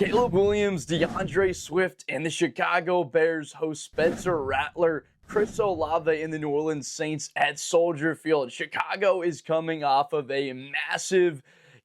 Caleb Williams, DeAndre Swift, and the Chicago Bears host Spencer Rattler, Chris Olave, and the New Orleans Saints at Soldier Field. Chicago is coming off of a massive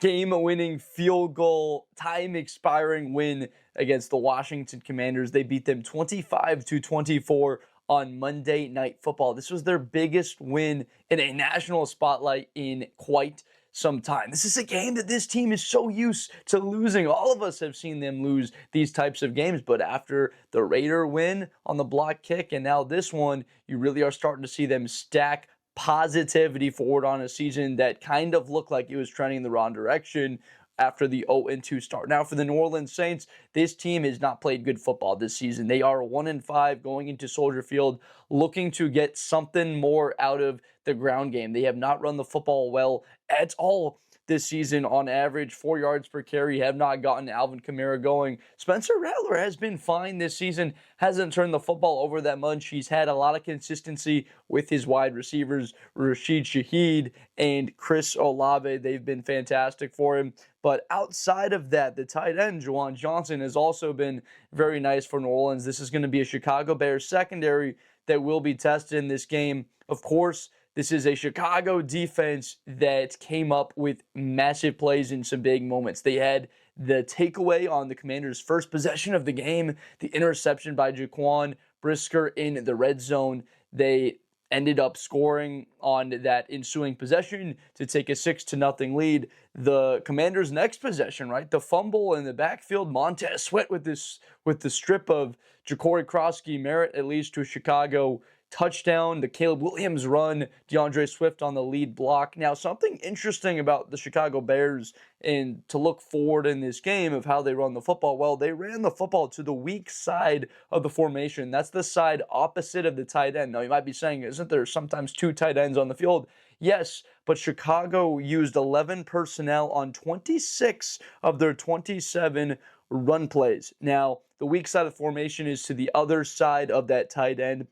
game-winning field goal, time-expiring win against the Washington Commanders. They beat them 25-24 on Monday Night Football. This was their biggest win in a national spotlight in quite some time. This is a game that this team is so used to losing. All of us have seen them lose these types of games, but after the Raider win on the block kick and now this one, you really are starting to see them stack positivity forward on a season that kind of looked like it was trending in the wrong direction after the 0-2 start. Now, for the New Orleans Saints, this team has not played good football this season. They are 1-5 going into Soldier Field, looking to get something more out of the ground game. They have not run the football well at all this season. On average, 4 yards per carry, have not gotten Alvin Kamara going. Spencer Rattler has been fine this season, hasn't turned the football over that much. He's had a lot of consistency with his wide receivers, Rashid Shaheed and Chris Olave. They've been fantastic for him. But outside of that, the tight end, Juwan Johnson, has also been very nice for New Orleans. This is going to be a Chicago Bears secondary that will be tested in this game. Of course, this is a Chicago defense that came up with massive plays in some big moments. They had the takeaway on the Commanders' first possession of the game, the interception by Jaquan Brisker in the red zone. They ended up scoring on that ensuing possession to take a 6-0 lead. The Commanders' next possession, right? The fumble in the backfield, Montez Sweat with the strip of Ja'Cory Krosky-Merritt, at least to a Chicago touchdown. The Caleb Williams run, DeAndre Swift on the lead block. Now, something interesting about the Chicago Bears and to look forward in this game of how they run the football, well, they ran the football to the weak side of the formation. That's the side opposite of the tight end. Now, you might be saying, isn't there sometimes two tight ends on the field? Yes, but Chicago used 11 personnel on 26 of their 27 run plays. Now, the weak side of the formation is to the other side of that tight end.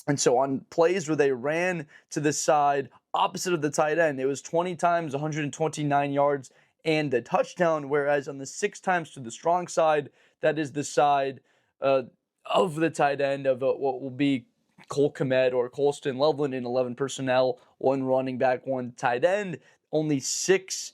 And so on plays where they ran to the side opposite of the tight end, it was 20 times, 129 yards, and the touchdown, whereas on the 6 times to the strong side, that is the side of the tight end of what will be Cole Kmet or Colston Loveland in 11 personnel, 1 running back, 1 tight end, only 6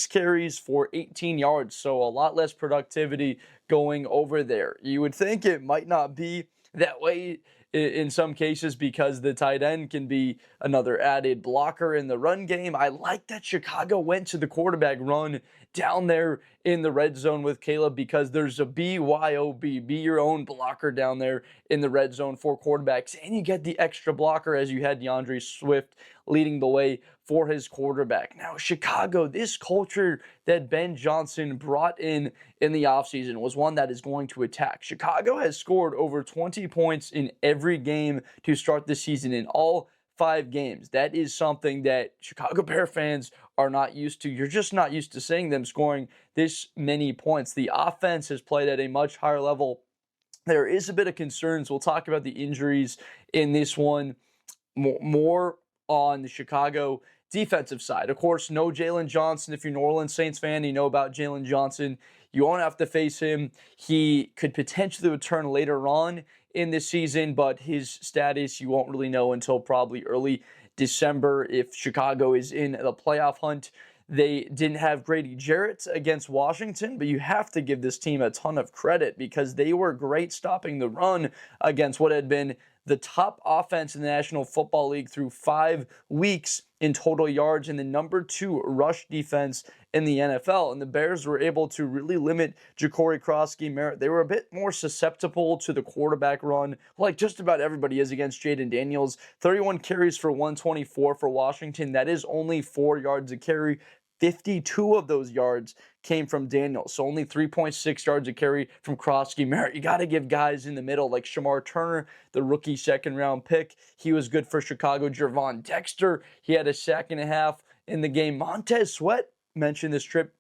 carries for 18 yards, so a lot less productivity going over there. You would think it might not be that way in some cases because the tight end can be another added blocker in the run game. I like that Chicago went to the quarterback run down there in the red zone with Caleb because there's a BYOB, be your own blocker down there in the red zone for quarterbacks. And you get the extra blocker as you had DeAndre Swift leading the way for his quarterback. Now, Chicago, this culture that Ben Johnson brought in the offseason was one that is going to attack. Chicago has scored over 20 points in every game to start the season in all 5 games. That is something that Chicago Bear fans are not used to. You're just not used to seeing them scoring this many points. The offense has played at a much higher level. There is a bit of concerns. We'll talk about the injuries in this one more on the Chicago defensive side. Of course, no Jalen Johnson. If you're a New Orleans Saints fan, you know about Jalen Johnson. You won't have to face him. He could potentially return later on in this season, but his status you won't really know until probably early December if Chicago is in the playoff hunt. They didn't have Grady Jarrett against Washington, but you have to give this team a ton of credit because they were great stopping the run against what had been the top offense in the National Football League through 5 weeks in total yards and the number 2 rush defense in the NFL. And the Bears were able to really limit Ja'Cory Krosky-Merritt. They were a bit more susceptible to the quarterback run, like just about everybody is against Jaden Daniels. 31 carries for 124 for Washington. That is only 4 yards a carry. 52 of those yards came from Daniels, so only 3.6 yards a carry from Krosky-Merritt. You got to give guys in the middle like Shamar Turner, the rookie second-round pick. He was good for Chicago. Gervon Dexter, he had a sack and a half in the game. Montez Sweat mentioned this trip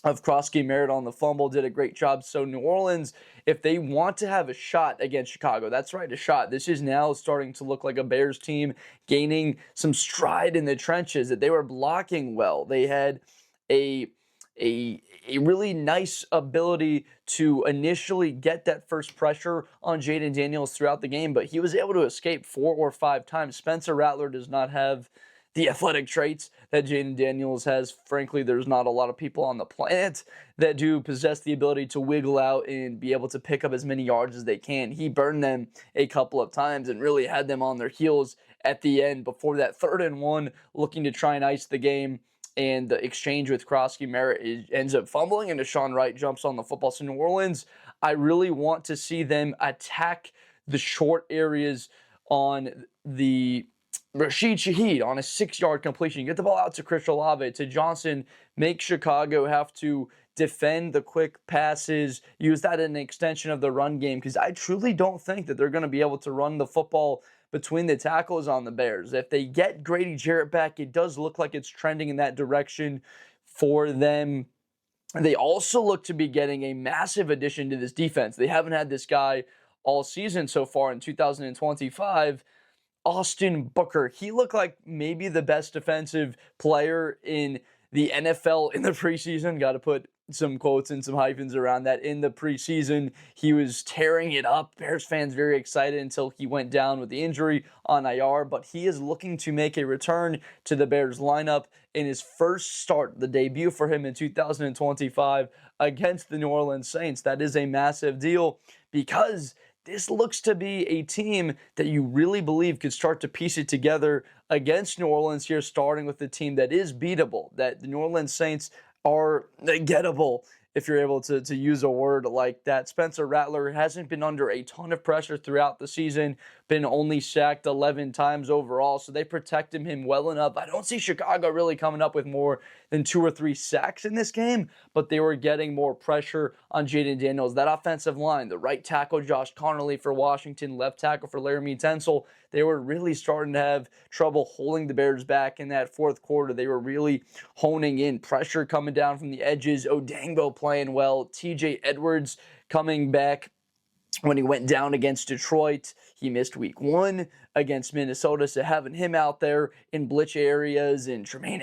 of Krosky-Merritt on the fumble, did a great job. So New Orleans, if they want to have a shot against Chicago, that's right, a shot. This is now starting to look like a Bears team gaining some stride in the trenches, that they were blocking well. They had a a really nice ability to initially get that first pressure on Jayden Daniels throughout the game, but he was able to escape 4 or 5 times. Spencer Rattler does not have the athletic traits that Jayden Daniels has. Frankly, there's not a lot of people on the planet that do possess the ability to wiggle out and be able to pick up as many yards as they can. He burned them a couple of times and really had them on their heels at the end before that 3rd and 1, looking to try and ice the game. And the exchange with Krosky Merritt ends up fumbling, and Deshaun Wright jumps on the football. So New Orleans, I really want to see them attack the short areas on the Rashid Shaheed on a 6-yard completion. Get the ball out to Chris Olave, to Johnson, make Chicago have to defend the quick passes, use that as an extension of the run game, because I truly don't think that they're going to be able to run the football between the tackles on the Bears. If they get Grady Jarrett back, it does look like it's trending in that direction for them. They also look to be getting a massive addition to this defense. They haven't had this guy all season so far in 2025. Austin Booker. He looked like maybe the best defensive player in the NFL in the preseason. Got to put some quotes and some hyphens around that. In the preseason, he was tearing it up. Bears fans very excited until he went down with the injury on IR, but he is looking to make a return to the Bears lineup in his first start, the debut for him in 2025 against the New Orleans Saints. That is a massive deal because this looks to be a team that you really believe could start to piece it together against New Orleans here, starting with a team that is beatable, that the New Orleans Saints are gettable, if you're able to use a word like that. Spencer Rattler hasn't been under a ton of pressure throughout the season, been only sacked 11 times overall, so they protected him well enough. I don't see Chicago really coming up with more than 2 or 3 sacks in this game, but they were getting more pressure on Jayden Daniels. That offensive line, the right tackle Josh Connolly for Washington, left tackle for Laramie Tunsil, they were really starting to have trouble holding the Bears back in that 4th quarter. They were really honing in. Pressure coming down from the edges. Odunze playing well. TJ Edwards coming back when he went down against Detroit. He missed week 1 against Minnesota, so having him out there in blitz areas, and Tremaine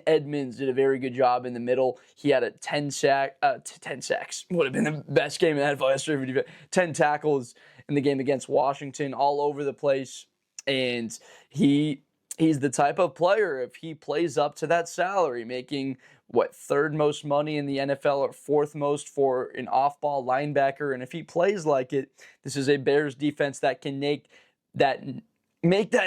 Edmonds did a very good job in the middle. He had a 10 sacks. Would have been the best game in NFL history. 10 tackles in the game against Washington, all over the place. And he's the type of player, if he plays up to that salary, making 3rd most money in the NFL or 4th most for an off-ball linebacker. And if he plays like it, this is a Bears defense that can make that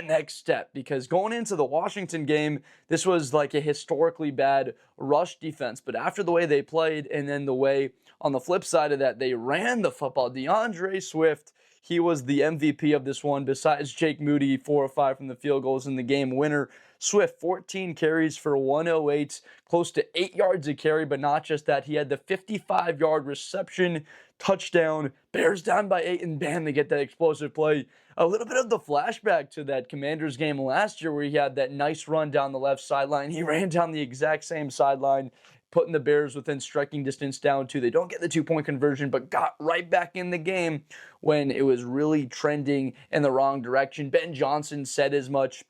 next step, because going into the Washington game, this was like a historically bad rush defense. But after the way they played, and then the way on the flip side of that, they ran the football. DeAndre Swift, he was the MVP of this one, besides Jake Moody, 4 or 5 from the field goals in the game winner. Swift, 14 carries for 108, close to 8 yards a carry, but not just that. He had the 55-yard reception touchdown. Bears down by 8, and bam, they get that explosive play. A little bit of the flashback to that Commanders game last year where he had that nice run down the left sideline. He ran down the exact same sideline, putting the Bears within striking distance down 2. They don't get the 2-point conversion, but got right back in the game when it was really trending in the wrong direction. Ben Johnson said as much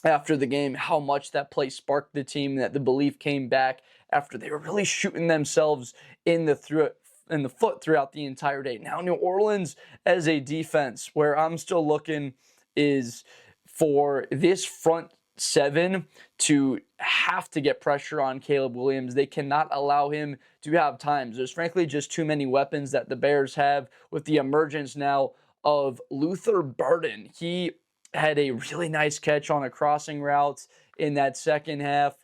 after the game, how much that play sparked the team, that the belief came back after they were really shooting themselves in the foot throughout the entire day. Now, New Orleans as a defense, where I'm still looking is for this front 7 to have to get pressure on Caleb Williams. They cannot allow him to have times. There's frankly just too many weapons that the Bears have, with the emergence now of Luther Burden. He had a really nice catch on a crossing route in that second half.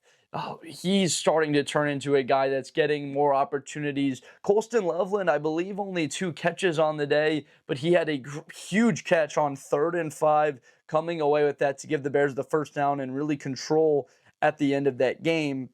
He's starting to turn into a guy that's getting more opportunities. Colston Loveland, I believe, only 2 catches on the day, but he had a huge catch on 3rd and 5, coming away with that to give the Bears the first down and really control at the end of that game.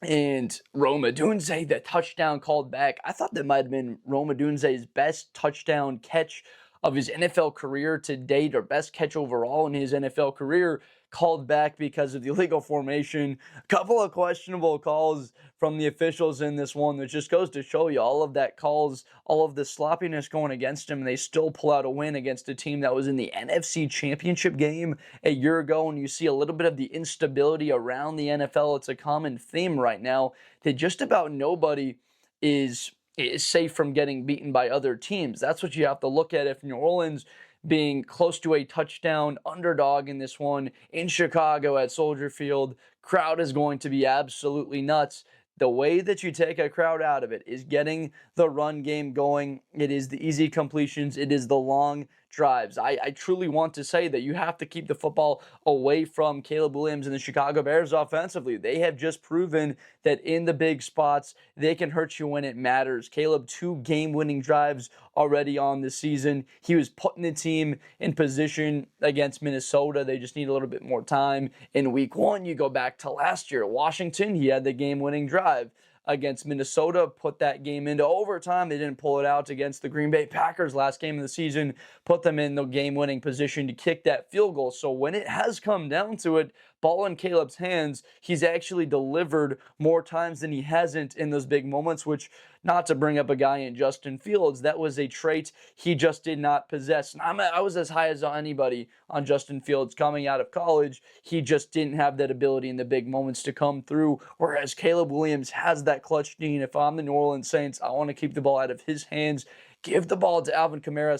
And Rome Odunze, that touchdown called back, I thought that might have been Rome Odunze's best touchdown catch of his NFL career to date, or best catch overall in his NFL career, called back because of the illegal formation. A couple of questionable calls from the officials in this one that just goes to show you all of that calls, all of the sloppiness going against him, and they still pull out a win against a team that was in the NFC Championship game a year ago. And you see a little bit of the instability around the NFL. It's a common theme right now that just about nobody is safe from getting beaten by other teams. That's what you have to look at. If New Orleans being close to a touchdown underdog in this one in Chicago at Soldier Field, crowd is going to be absolutely nuts. The way that you take a crowd out of it is getting the run game going. It is the easy completions. It is the long drives. I truly want to say that you have to keep the football away from Caleb Williams and the Chicago Bears offensively. They have just proven that in the big spots, they can hurt you when it matters. Caleb, 2 game-winning drives already on the season. He was putting the team in position against Minnesota. They just need a little bit more time. In week 1, you go back to last year. Washington, he had the game-winning drive against Minnesota, put that game into overtime. They didn't pull it out against the Green Bay Packers last game of the season, put them in the game-winning position to kick that field goal. So when it has come down to it, ball in Caleb's hands, he's actually delivered more times than he hasn't in those big moments, which, not to bring up a guy in Justin Fields, that was a trait he just did not possess. And I was as high as anybody on Justin Fields coming out of college. He just didn't have that ability in the big moments to come through, whereas Caleb Williams has that clutch gene. If I'm the New Orleans Saints, I want to keep the ball out of his hands. Give the ball to Alvin Kamara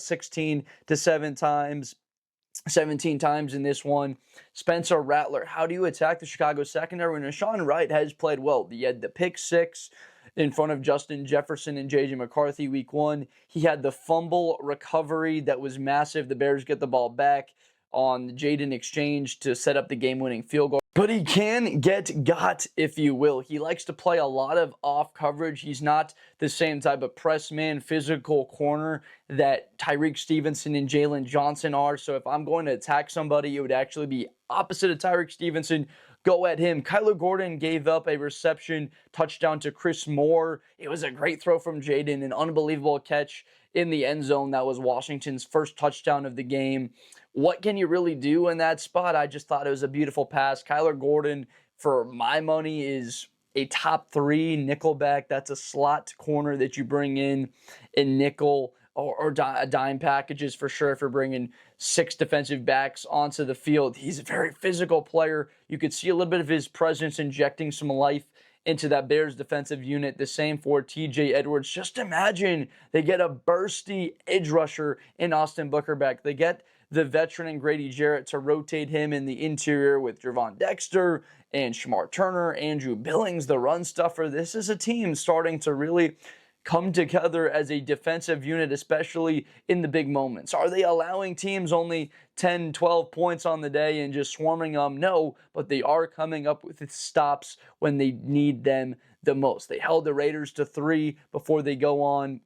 17 times in this one. Spencer Rattler, how do you attack the Chicago secondary when Rashawn Wright has played well? He had the pick 6 in front of Justin Jefferson and J.J. McCarthy week 1. He had the fumble recovery that was massive. The Bears get the ball back on the Jaden exchange to set up the game-winning field goal. But he can get got, if you will. He likes to play a lot of off coverage. He's not the same type of press man, physical corner that Tyreek Stevenson and Jalen Johnson are. So if I'm going to attack somebody, it would actually be opposite of Tyreek Stevenson. Go at him. Kyler Gordon gave up a reception touchdown to Chris Moore. It was a great throw from Jaden, an unbelievable catch in the end zone. That was Washington's first touchdown of the game. What can you really do in that spot? I just thought it was a beautiful pass. Kyler Gordon, for my money, is a top 3 nickelback. That's a slot corner that you bring in nickel or dime packages for sure if you're bringing 6 defensive backs onto the field. He's a very physical player. You could see a little bit of his presence injecting some life into that Bears defensive unit. The same for TJ Edwards. Just imagine they get a bursty edge rusher in Austin Booker back. They get the veteran and Grady Jarrett to rotate him in the interior with Javon Dexter and Shamar Turner, Andrew Billings, the run stuffer. This is a team starting to really come together as a defensive unit, especially in the big moments. Are they allowing teams only 10, 12 points on the day and just swarming them? No, but they are coming up with stops when they need them the most. They held the Raiders to 3 before they go on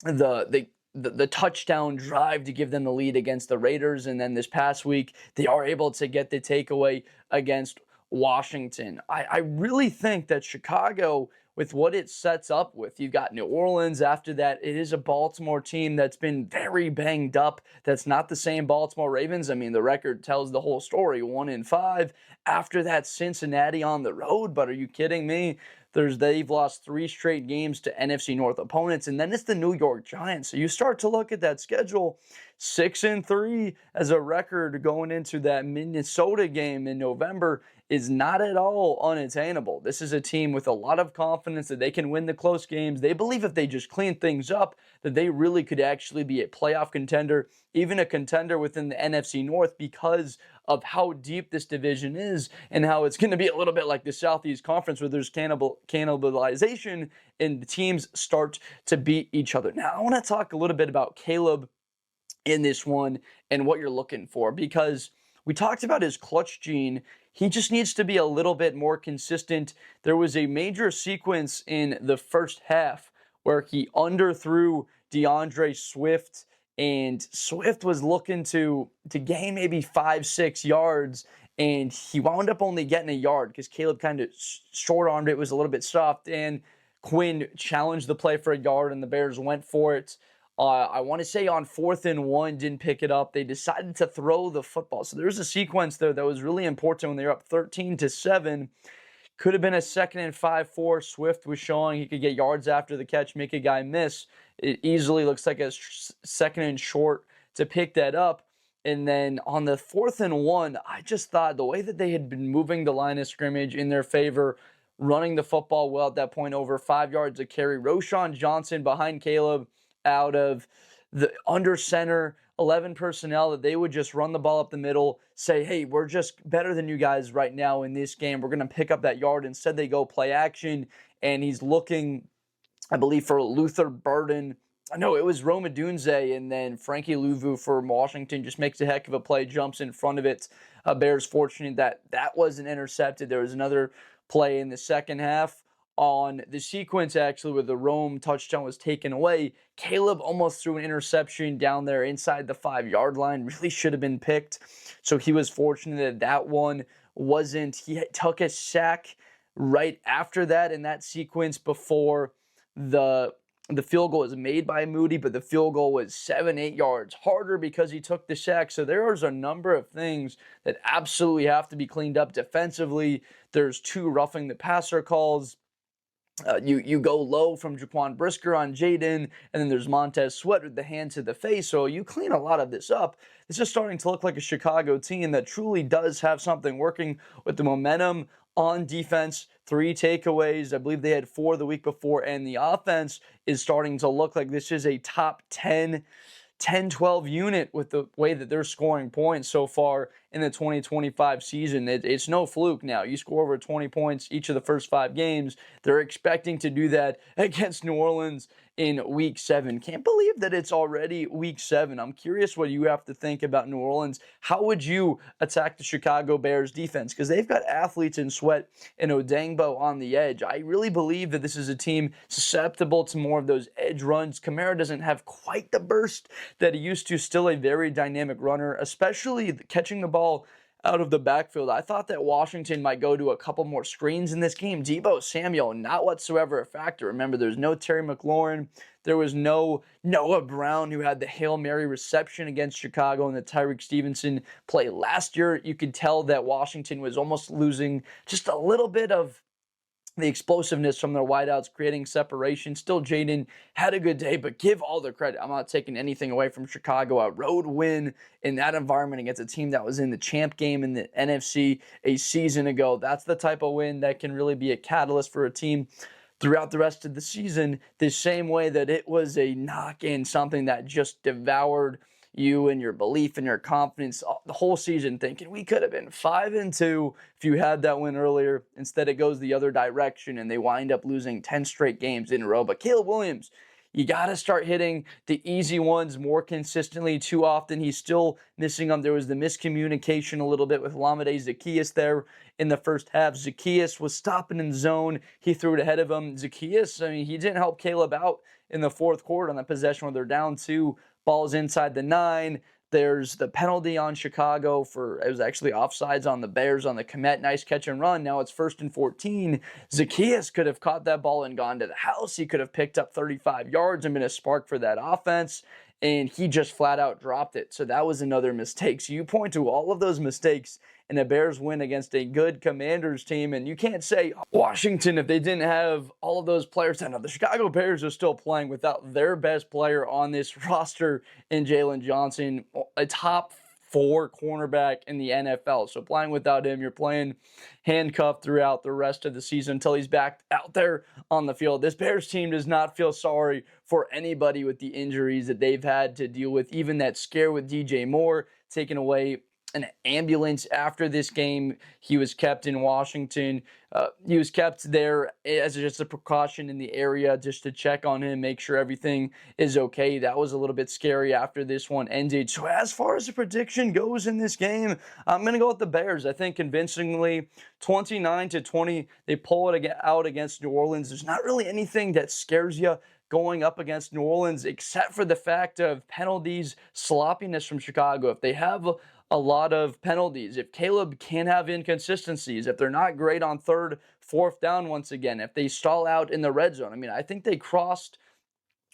the touchdown drive to give them the lead against the Raiders. And then this past week, they are able to get the takeaway against Washington. I really think that Chicago, with what it sets up with, you've got New Orleans. After that, it is a Baltimore team that's been very banged up. That's not the same Baltimore Ravens. I mean, the record tells the whole story, 1-5. After that, Cincinnati on the road. But are you kidding me? They've lost 3 straight games to NFC North opponents, and then it's the New York Giants. So you start to look at that schedule, 6-3 as a record going into that Minnesota game in November is not at all unattainable. This is a team with a lot of confidence that they can win the close games. They believe if they just clean things up, that they really could actually be a playoff contender, even a contender within the NFC North, because of how deep this division is and how it's going to be a little bit like the Southeast Conference where there's cannibalization and the teams start to beat each other. Now, I want to talk a little bit about Caleb in this one and what you're looking for, because we talked about his clutch gene. He just needs to be a little bit more consistent. There was a major sequence in the first half where he underthrew DeAndre Swift, and Swift was looking to gain maybe 5-6 yards, and he wound up only getting a yard because Caleb kind of short-armed it. It was a little bit soft, and Quinn challenged the play for a yard, and the Bears went for it I want to say on 4th and 1, didn't pick it up. They decided to throw the football. So there's a sequence there that was really important when they were up 13-7. Could have been a 2nd and 5-4. Swift was showing he could get yards after the catch, make a guy miss. It easily looks like a 2nd and short to pick that up. And then on the 4th and 1, I just thought the way that they had been moving the line of scrimmage in their favor, running the football well at that point, over 5 yards a carry. Roschon Johnson behind Caleb out of the under center, 11 personnel, that they would just run the ball up the middle, say, hey, we're just better than you guys right now in this game. We're going to pick up that yard. Instead, they go play action, and he's looking, I believe, for Luther Burden. No, it was Rome Odunze, and then Frankie Louvu for Washington just makes a heck of a play, jumps in front of it. Bears fortunate that that wasn't intercepted. There was another play in the second half on the sequence, actually, where the Rome touchdown was taken away. Caleb almost threw an interception down there inside the 5-yard line. Really should have been picked. So he was fortunate that that one wasn't. He took a sack right after that in that sequence before the field goal was made by Moody, but the field goal was 7-8 yards harder because he took the sack. So there's a number of things that absolutely have to be cleaned up defensively. There's 2 roughing the passer calls. You go low from Jaquan Brisker on Jaden, and then there's Montez Sweat with the hand to the face. So you clean a lot of this up. It's just starting to look like a Chicago team that truly does have something working with the momentum on defense. 3 takeaways. I believe they had 4 the week before, and the offense is starting to look like this is a top 10-12 unit with the way that they're scoring points so far in the 2025 season. It's no fluke now. You score over 20 points each of the first 5 games. They're expecting to do that against New Orleans in week 7. Can't believe that it's already week 7. I'm curious what you have to think about New Orleans. How would you attack the Chicago Bears defense? Because they've got athletes in Sweat and Odangbo on the edge. I really believe that this is a team susceptible to more of those edge runs. Kamara doesn't have quite the burst that he used to. Still a very dynamic runner, especially catching the ball out of the backfield. I thought that Washington might go to a couple more screens in this game. Deebo Samuel, not whatsoever a factor. Remember, there's no Terry McLaurin. There was no Noah Brown, who had the Hail Mary reception against Chicago in the Tyreek Stevenson play last year. You could tell that Washington was almost losing just a little bit of the explosiveness from their wideouts, creating separation. Still, Jaden had a good day, but give all the credit. I'm not taking anything away from Chicago. A road win in that environment against a team that was in the champ game in the NFC a season ago. That's the type of win that can really be a catalyst for a team throughout the rest of the season, the same way that it was a knock-in, something that just devoured you and your belief and your confidence the whole season, thinking we could have been 5-2 if you had that win earlier. Instead, it goes the other direction, and they wind up losing 10 straight games in a row. But Caleb Williams, you got to start hitting the easy ones more consistently. Too often, he's still missing them. There was the miscommunication a little bit with Olamide Zaccheaus there in the first half. Zaccheaus was stopping in zone. He threw it ahead of him. Zaccheaus, I mean, he didn't help Caleb out in the fourth quarter on that possession where they're down 2. Ball's inside the 9. There's the penalty on Chicago it was actually offsides on the Bears on the Komet. Nice catch and run. Now it's 1st and 14. Zaccheaus could have caught that ball and gone to the house. He could have picked up 35 yards and been a spark for that offense, and he just flat out dropped it. So that was another mistake. So you point to all of those mistakes in a Bears win against a good Commanders team, and you can't say Washington, if they didn't have all of those players. I know the Chicago Bears are still playing without their best player on this roster in Jalen Johnson, a top 4 cornerback in the NFL. So playing without him, you're playing handcuffed throughout the rest of the season until he's back out there on the field. This Bears team does not feel sorry for anybody with the injuries that they've had to deal with. Even that scare with DJ Moore taking away an ambulance after this game. He was kept in Washington. He was kept there as just a precaution in the area just to check on him, make sure everything is okay. That was a little bit scary after this one ended. So as far as the prediction goes in this game, I'm going to go with the Bears. I think convincingly 29-20, they pull it out against New Orleans. There's not really anything that scares you going up against New Orleans except for the fact of penalties, sloppiness from Chicago. If they have a lot of penalties, if Caleb can have inconsistencies, if they're not great on 3rd, 4th down once again, if they stall out in the red zone. I mean, I think they crossed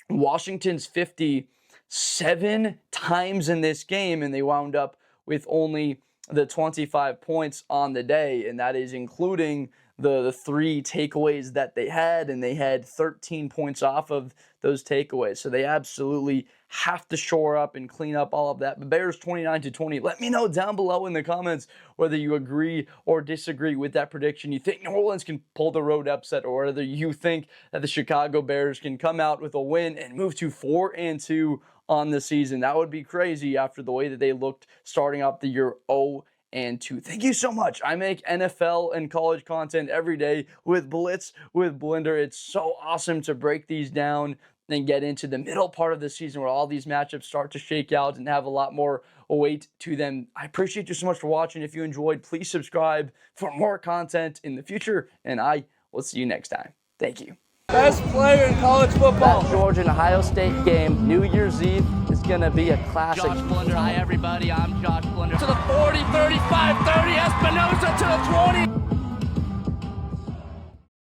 Washington's 50 7 times in this game, and they wound up with only the 25 points on the day, and that is including the 3 takeaways that they had, and they had 13 points off of those takeaways. So they absolutely have to shore up and clean up all of that. But Bears 29-20. Let me know down below in the comments whether you agree or disagree with that prediction. You think New Orleans can pull the road upset, or whether you think that the Chicago Bears can come out with a win and move to 4-2 on the season. That would be crazy after the way that they looked starting off the year 0-2. Thank you so much. I make NFL and college content every day with Blitz, with Blender. It's so awesome to break these down and get into the middle part of the season where all these matchups start to shake out and have a lot more weight to them. I appreciate you so much for watching. If you enjoyed, please subscribe for more content in the future, and I will see you next time. Thank you. Best player in college football. That Georgia and Ohio State game, New Year's Eve, is going to be a classic. Josh Blender. Hi, everybody. I'm Josh Blender. To the 40, 35, 30, Espinosa to the 20.